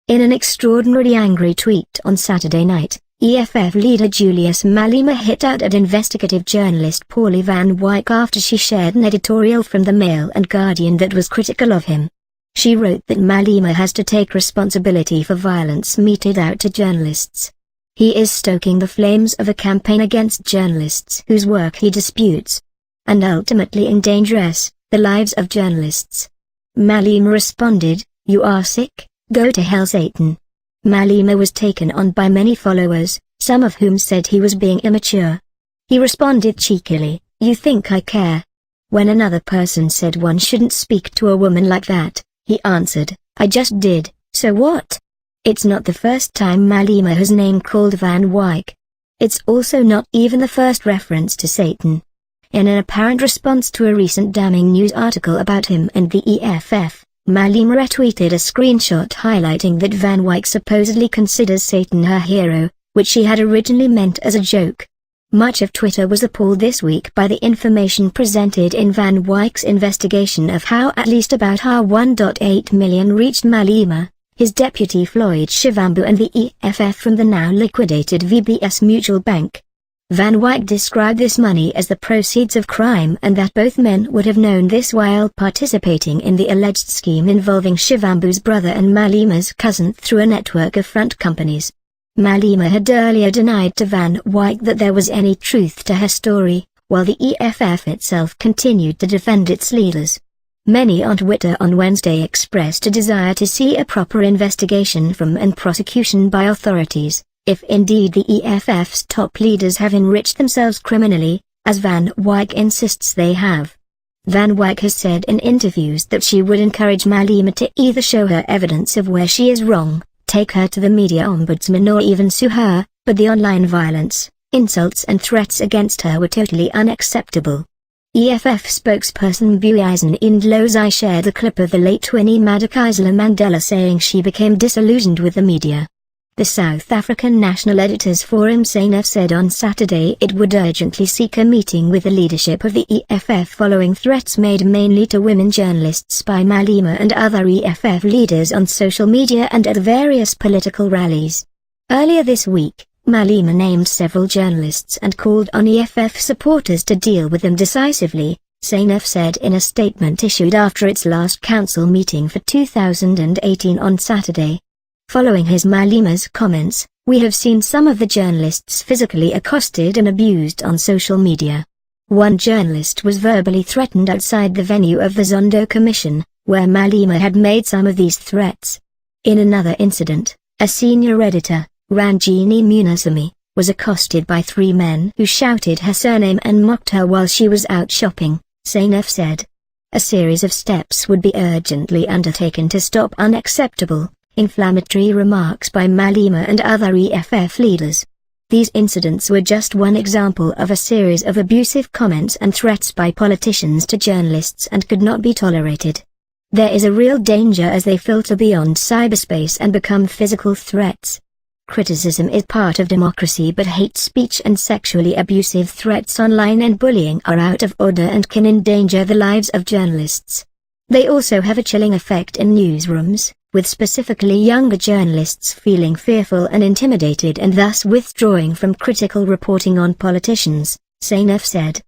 In an extraordinarily angry tweet on Saturday night, EFF leader Julius Malema hit out at investigative journalist Pauli van Wyk after she shared an editorial from the Mail and Guardian that was critical of him. She wrote that Malema has to take responsibility for violence meted out to journalists. He is stoking the flames of a campaign against journalists whose work he disputes, and ultimately endangers the lives of journalists. Malema responded, "You are sick, go to hell Satan." Malema was taken on by many followers, some of whom said he was being immature. He responded cheekily, "You think I care?" When another person said one shouldn't speak to a woman like that, he answered, "I just did, so what?" It's not the first time Malema has name-called Van Wyk. It's also not even the first reference to Satan. In an apparent response to a recent damning news article about him and the EFF, Malema retweeted a screenshot highlighting that Van Wyk supposedly considers Satan her hero, which she had originally meant as a joke. Much of Twitter was appalled this week by the information presented in Van Wyk's investigation of how at least about $1.8 million reached Malema, his deputy Floyd Shivambu and the EFF from the now liquidated VBS Mutual Bank. Van Wyk described this money as the proceeds of crime and that both men would have known this while participating in the alleged scheme involving Shivambu's brother and Malema's cousin through a network of front companies. Malema had earlier denied to Van Wyk that there was any truth to her story, while the EFF itself continued to defend its leaders. Many on Twitter on Wednesday expressed a desire to see a proper investigation from and prosecution by authorities, if indeed the EFF's top leaders have enriched themselves criminally, as Van Wyk insists they have. Van Wyk has said in interviews that she would encourage Malema to either show her evidence of where she is wrong, take her to the media ombudsman or even sue her, but the online violence, insults and threats against her were totally unacceptable. EFF spokesperson Buizen Indlozai shared a clip of the late Winnie Madikizela Mandela saying she became disillusioned with the media. The South African National Editors Forum SANEF said on Saturday it would urgently seek a meeting with the leadership of the EFF following threats made mainly to women journalists by Malema and other EFF leaders on social media and at various political rallies. Earlier this week, Malema named several journalists and called on EFF supporters to deal with them decisively, SANEF said in a statement issued after its last council meeting for 2018 on Saturday. Following his Malema's comments, we have seen some of the journalists physically accosted and abused on social media. One journalist was verbally threatened outside the venue of the Zondo Commission, where Malema had made some of these threats. In another incident, a senior editor, Ranjini Munasamy, was accosted by three men who shouted her surname and mocked her while she was out shopping, SANEF said. A series of steps would be urgently undertaken to stop unacceptable, inflammatory remarks by Malema and other EFF leaders. These incidents were just one example of a series of abusive comments and threats by politicians to journalists and could not be tolerated. There is a real danger as they filter beyond cyberspace and become physical threats. Criticism is part of democracy, but hate speech and sexually abusive threats online and bullying are out of order and can endanger the lives of journalists. They also have a chilling effect in newsrooms, with specifically younger journalists feeling fearful and intimidated and thus withdrawing from critical reporting on politicians, SANEF said.